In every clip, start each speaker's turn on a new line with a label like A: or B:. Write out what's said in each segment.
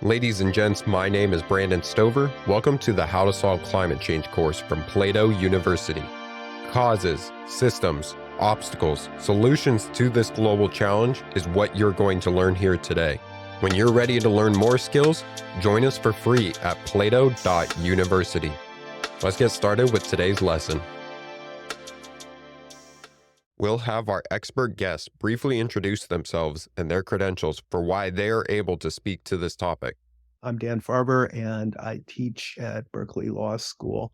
A: Ladies and gents, my name is Brandon Stover. Welcome to the How to Solve Climate Change course from Plato University. Causes, systems, obstacles, solutions to this global challenge is what you're going to learn here today. When you're ready to learn more skills, join us for free at plato.university. Let's get started with today's lesson. We'll have our expert guests briefly introduce themselves and their credentials for why they are able to speak to this topic.
B: I'm Dan Farber, and I teach at Berkeley Law School.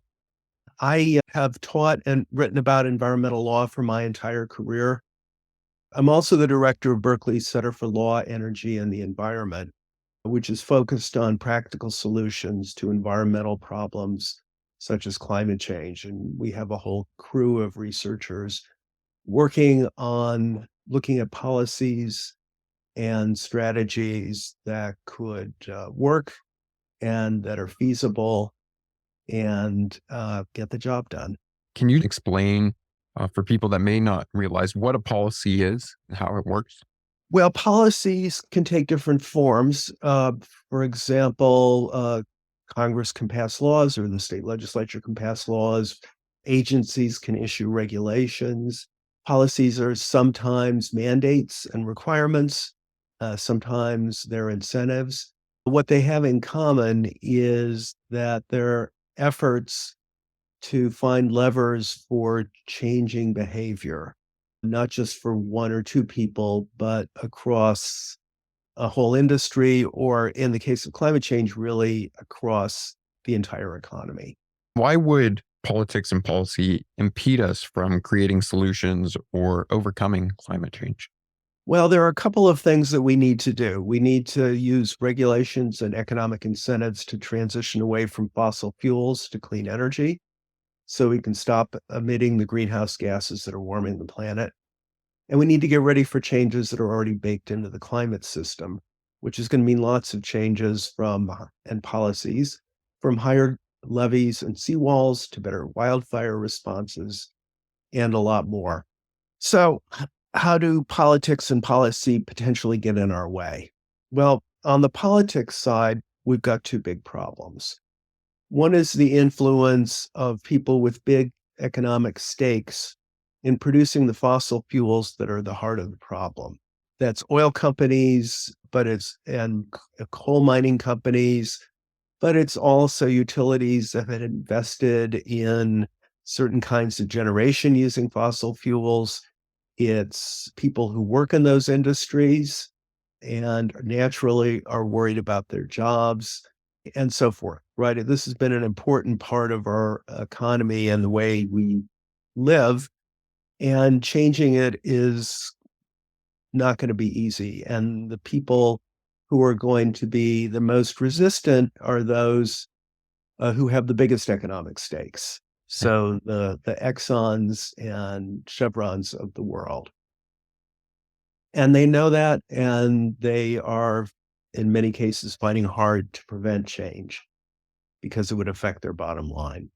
B: I have taught and written about environmental law for my entire career. I'm also the director of Berkeley's Center for Law, Energy, and the Environment, which is focused on practical solutions to environmental problems such as climate change. And we have a whole crew of researchers working on looking at policies and strategies that could work and that are feasible and get the job done.
C: Can you explain for people that may not realize what a policy is and how it works?
B: Well, policies can take different forms. For example, Congress can pass laws or the state legislature can pass laws. Agencies can issue regulations. Policies are sometimes mandates and requirements. Sometimes they're incentives. What they have in common is that they're efforts to find levers for changing behavior, not just for one or two people, but across a whole industry, or in the case of climate change, really across the entire economy.
C: Why would politics and policy impede us from creating solutions or overcoming climate change?
B: Well, there are a couple of things that we need to do. We need to use regulations and economic incentives to transition away from fossil fuels to clean energy so we can stop emitting the greenhouse gases that are warming the planet. And we need to get ready for changes that are already baked into the climate system, which is going to mean lots of changes and policies, from higher levees and seawalls to better wildfire responses and a lot more. So, how do politics and policy potentially get in our way? Well, on the politics side, we've got two big problems. One is the influence of people with big economic stakes in producing the fossil fuels that are the heart of the problem. That's oil companies, and coal mining companies, but it's also utilities that have invested in certain kinds of generation using fossil fuels. It's people who work in those industries and naturally are worried about their jobs and so forth, right? This has been an important part of our economy and the way we live, and changing it is not going to be easy. And the people who are going to be the most resistant are those who have the biggest economic stakes. So the Exxons and Chevrons of the world. And they know that, and they are, in many cases, fighting hard to prevent change because it would affect their bottom line.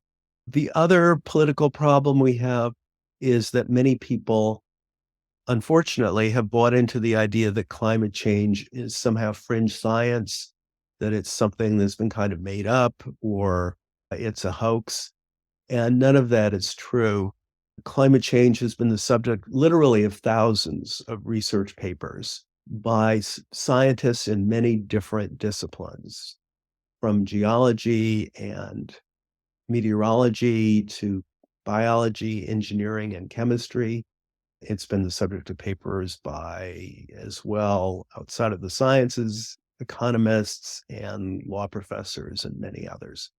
B: The other political problem we have is that many people, unfortunately, have bought into the idea that climate change is somehow fringe science, that it's something that's been kind of made up, or it's a hoax. And none of that is true. Climate change has been the subject literally of thousands of research papers by scientists in many different disciplines, from geology and meteorology to biology, engineering, and chemistry. It's been the subject of papers by, as well, outside of the sciences, economists and law professors and many others.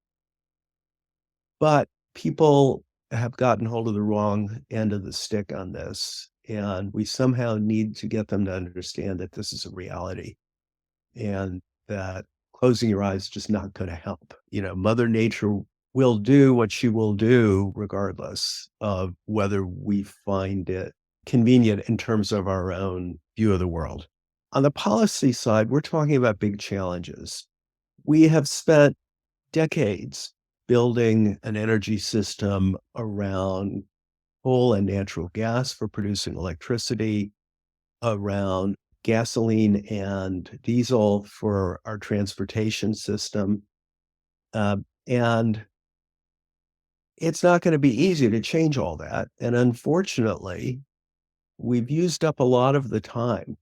B: But people have gotten hold of the wrong end of the stick on this, and we somehow need to get them to understand that this is a reality and that closing your eyes is just not going to help. Mother Nature will do what she will do regardless of whether we find it convenient in terms of our own view of the world. On the policy side, we're talking about big challenges. We have spent decades building an energy system around coal and natural gas for producing electricity, around gasoline and diesel for our transportation system. And it's not going to be easy to change all that. And unfortunately, we've used up a lot of the time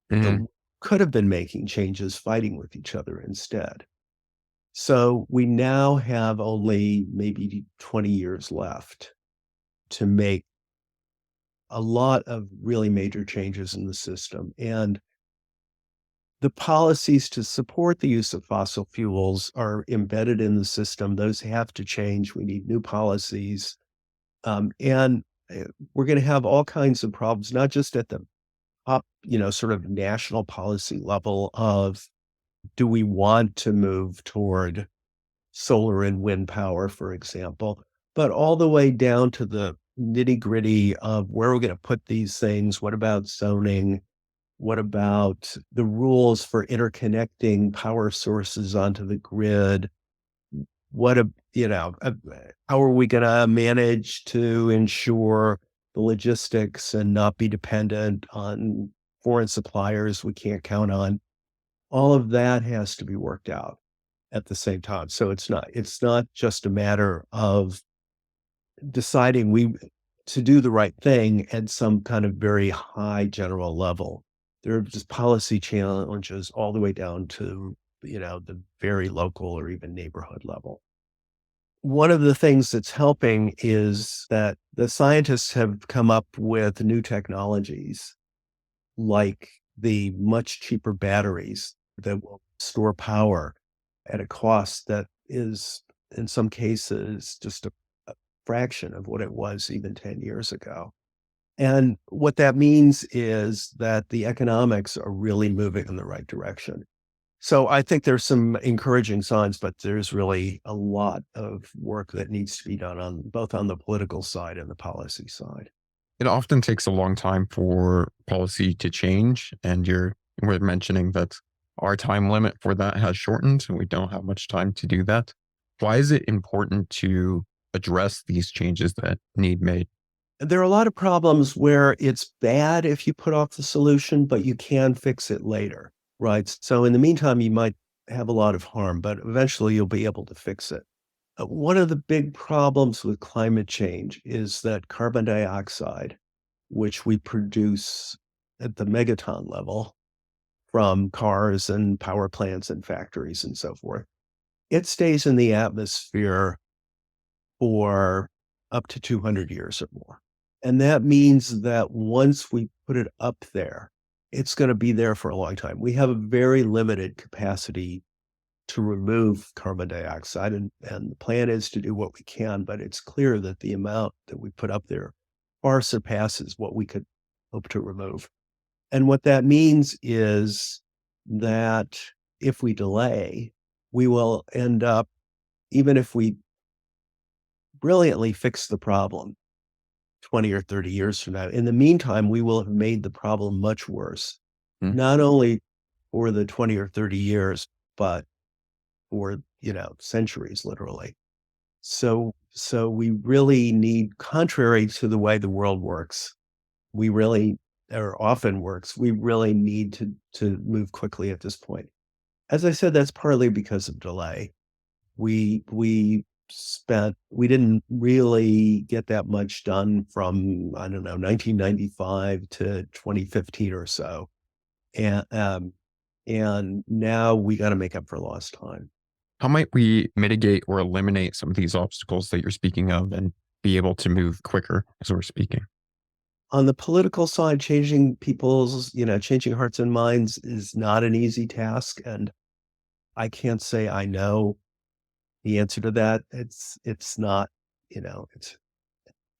B: that
C: Mhm.
B: we could have been making changes fighting with each other instead. So we now have only maybe 20 years left to make a lot of really major changes in the system. And the policies to support the use of fossil fuels are embedded in the system. Those have to change. We need new policies. And we're going to have all kinds of problems, not just at the up, sort of national policy level of do we want to move toward solar and wind power, for example, but all the way down to the nitty gritty of where we're going to put these things. What about zoning? What about the rules for interconnecting power sources onto the grid? What a, how are we going to manage to ensure the logistics and not be dependent on foreign suppliers we can't count on? All of that has to be worked out at the same time. So it's not just a matter of deciding we to do the right thing at some kind of very high general level. There are just policy challenges all the way down to, the very local or even neighborhood level. One of the things that's helping is that the scientists have come up with new technologies like the much cheaper batteries that will store power at a cost that is, in some cases, just a fraction of what it was even 10 years ago. And what that means is that the economics are really moving in the right direction. So I think there's some encouraging signs, but there's really a lot of work that needs to be done on both on the political side and the policy side.
C: It often takes a long time for policy to change, and we're mentioning that our time limit for that has shortened, and we don't have much time to do that. Why is it important to address these changes that need made?
B: There are a lot of problems where it's bad if you put off the solution, but you can fix it later, right? So in the meantime, you might have a lot of harm, but eventually you'll be able to fix it. One of the big problems with climate change is that carbon dioxide, which we produce at the megaton level from cars and power plants and factories and so forth, it stays in the atmosphere for up to 200 years or more. And that means that once we put it up there, it's going to be there for a long time. We have a very limited capacity to remove carbon dioxide, and the plan is to do what we can, but it's clear that the amount that we put up there far surpasses what we could hope to remove. And what that means is that if we delay, we will end up, even if we brilliantly fix the problem 20 or 30 years from now, in the meantime, we will have made the problem much worse,
C: Hmm?
B: not only for the 20 or 30 years, but for, centuries, literally. So we really need, contrary to the way the world works, we really or often works, we really need to move quickly at this point. As I said, that's partly because of delay. We didn't really get that much done from, I don't know, 1995 to 2015 or so. And now we gotta make up for lost time.
C: How might we mitigate or eliminate some of these obstacles that you're speaking of and be able to move quicker as we're speaking?
B: On the political side, changing hearts and minds is not an easy task, and I can't say I know the answer to that. It's not, it's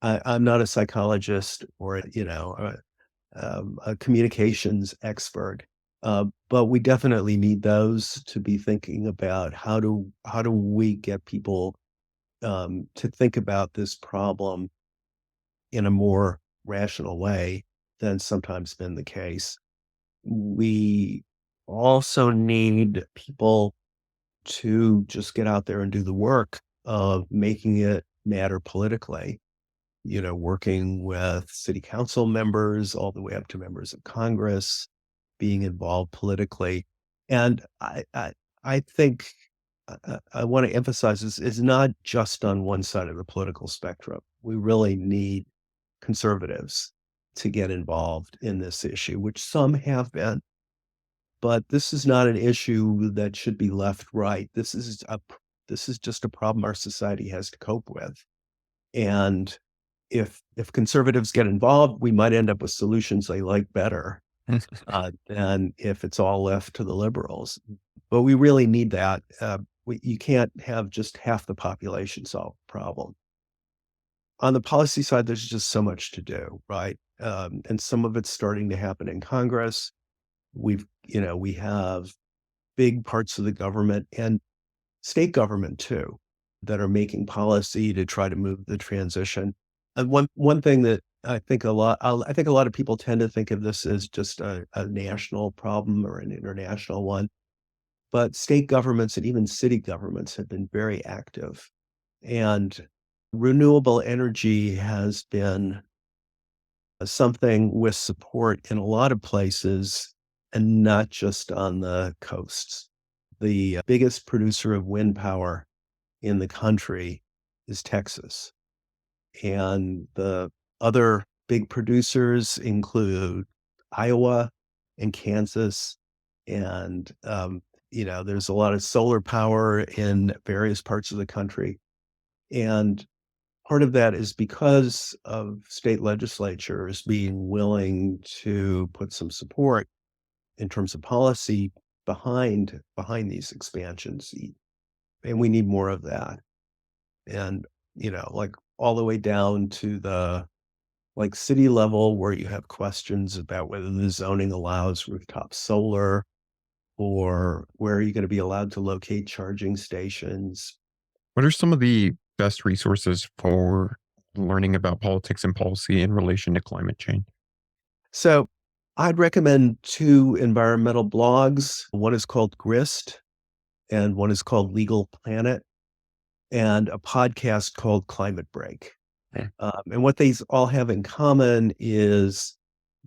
B: I'm not a psychologist or, a communications expert, but we definitely need those to be thinking about how do we get people, to think about this problem in a more rational way than sometimes been the case. We also need people to just get out there and do the work of making it matter politically, working with city council members all the way up to members of Congress, being involved politically. And I think I want to emphasize this is not just on one side of the political spectrum. We really need conservatives to get involved in this issue, which some have been. But this is not an issue that should be left right. This is just a problem our society has to cope with. And if conservatives get involved, we might end up with solutions they like better than if it's all left to the liberals. But we really need that. You can't have just half the population solve the problem. On the policy side, there's just so much to do, right? And some of it's starting to happen in Congress. We have big parts of the government and state government too that are making policy to try to move the transition. And one thing that I think a lot of people tend to think of this as just a national problem or an international one, but state governments and even city governments have been very active. And renewable energy has been something with support in a lot of places and not just on the coasts. The biggest producer of wind power in the country is Texas. And the other big producers include Iowa and Kansas. And, there's a lot of solar power in various parts of the country. And part of that is because of state legislatures being willing to put some support in terms of policy behind these expansions. And we need more of that. And, like all the way down to the city level where you have questions about whether the zoning allows rooftop solar or where are you going to be allowed to locate charging stations.
C: What are some of the best resources for learning about politics and policy in relation to climate change?
B: So I'd recommend two environmental blogs. One is called Grist and one is called Legal Planet, and a podcast called Climate Break.
C: Yeah.
B: And what these all have in common is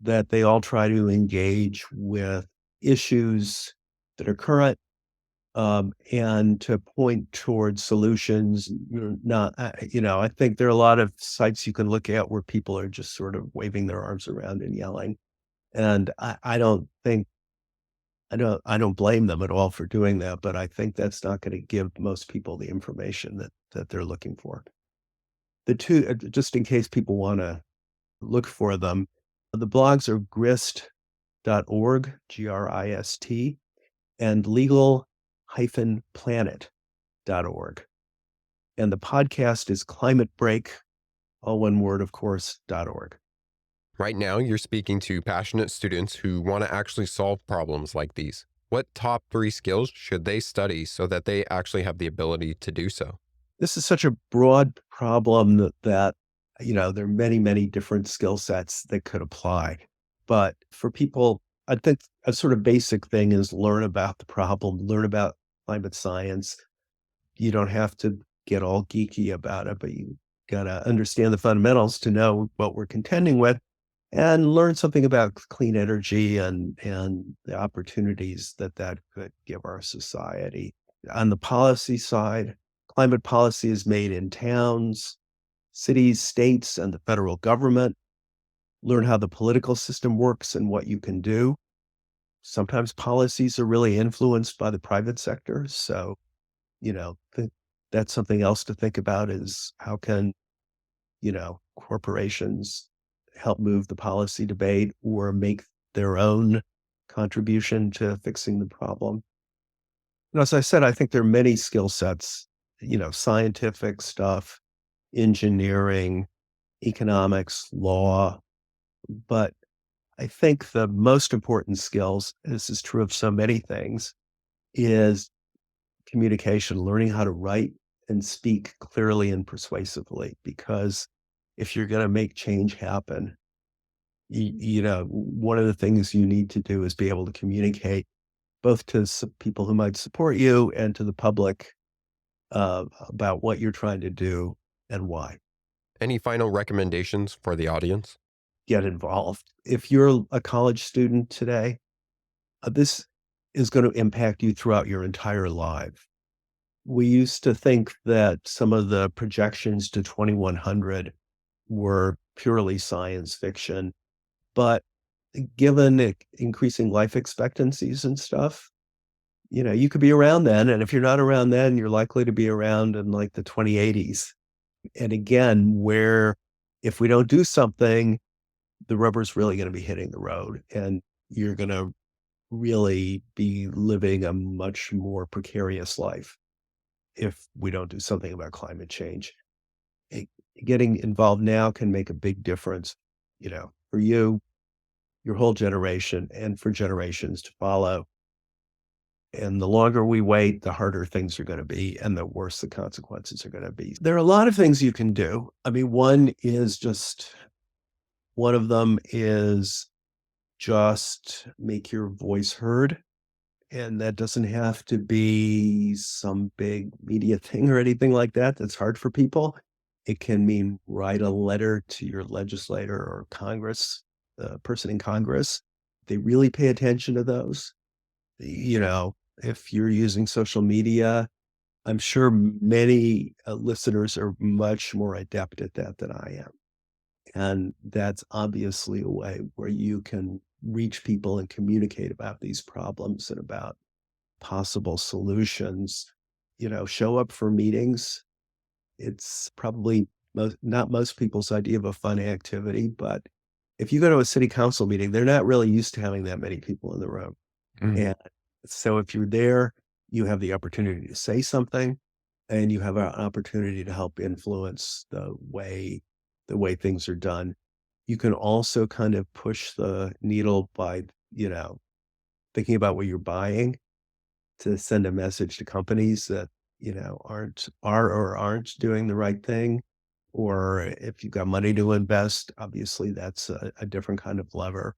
B: that they all try to engage with issues that are current, and to point towards solutions. I think there are a lot of sites you can look at where people are just sort of waving their arms around and yelling. And I don't think I don't blame them at all for doing that, but I think that's not going to give most people the information that they're looking for. The two, just in case people want to look for them, the blogs are grist.org, GRIST, and legal-planet.org. And the podcast is Climate Break, all one word, of course, .org.
A: Right now, you're speaking to passionate students who want to actually solve problems like these. What top 3 skills should they study so that they actually have the ability to do so?
B: This is such a broad problem that there are many, many different skill sets that could apply. But for people, I think a sort of basic thing is learn about the problem, learn about climate science. You don't have to get all geeky about it, but you got to understand the fundamentals to know what we're contending with and learn something about clean energy and the opportunities that could give our society. On the policy side, climate policy is made in towns, cities, states, and the federal government. Learn how the political system works and what you can do. Sometimes policies are really influenced by the private sector. So, that's something else to think about is how can, corporations help move the policy debate or make their own contribution to fixing the problem. And as I said, I think there are many skill sets, scientific stuff, engineering, economics, law. But I think the most important skills, and this is true of so many things, is communication, learning how to write and speak clearly and persuasively. Because if you're going to make change happen, one of the things you need to do is be able to communicate both to people who might support you and to the public about what you're trying to do and why.
A: Any final recommendations for the audience?
B: Get involved. If you're a college student today, This is going to impact you throughout your entire life. We used to think that some of the projections to 2100 were purely science fiction, but given increasing life expectancies and stuff, you could be around then. And if you're not around then, you're likely to be around in like the 2080s. And again, where if we don't do something, the rubber's really going to be hitting the road, and you're going to really be living a much more precarious life if we don't do something about climate change. Getting involved now can make a big difference, for you, your whole generation, and for generations to follow. And the longer we wait, the harder things are going to be, and the worse the consequences are going to be. There are a lot of things you can do. I mean, one of them is just make your voice heard. And that doesn't have to be some big media thing or anything like that. That's hard for people. It can mean write a letter to your legislator or Congress, the person in Congress. They really pay attention to those. If you're using social media, I'm sure many listeners are much more adept at that than I am. And that's obviously a way where you can reach people and communicate about these problems and about possible solutions. Show up for meetings. It's probably not most people's idea of a fun activity, but if you go to a city council meeting, they're not really used to having that many people in the room. And so if you're there, you have the opportunity to say something, and you have an opportunity to help influence the way things are done. You can also kind of push the needle by, thinking about what you're buying, to send a message to companies that, aren't doing the right thing. Or if you've got money to invest, obviously that's a different kind of lever.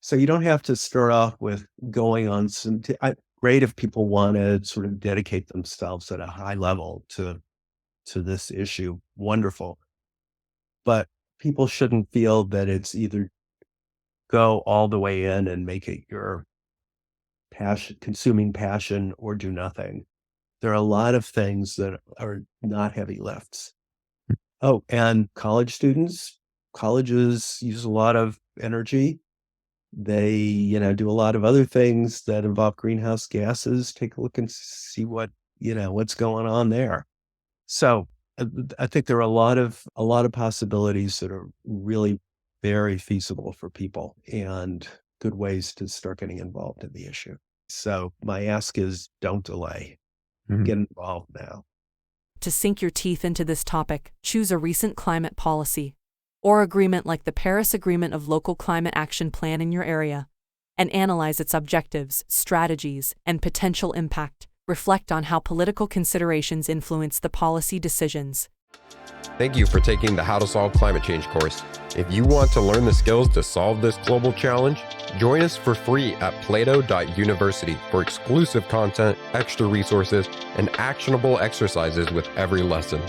B: So you don't have to start off with going on great if people want to sort of dedicate themselves at a high level to this issue. Wonderful. But people shouldn't feel that it's either go all the way in and make it your consuming passion, or do nothing. There are a lot of things that are not heavy lifts. Oh, and college students, colleges use a lot of energy. They, do a lot of other things that involve greenhouse gases. Take a look and see what's going on there. So I think there are a lot of possibilities that are really very feasible for people, and good ways to start getting involved in the issue. So my ask is, don't delay. Get involved now.
D: To sink your teeth into this topic, choose a recent climate policy or agreement like the Paris Agreement of Local Climate Action Plan in your area, and analyze its objectives, strategies, and potential impact. Reflect on how political considerations influence the policy decisions.
A: Thank you for taking the How to Solve Climate Change course. If you want to learn the skills to solve this global challenge, join us for free at plato.university for exclusive content, extra resources, and actionable exercises with every lesson.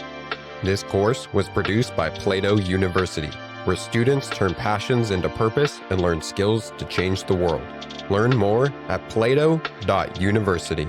A: This course was produced by Plato University, where students turn passions into purpose and learn skills to change the world. Learn more at plato.university.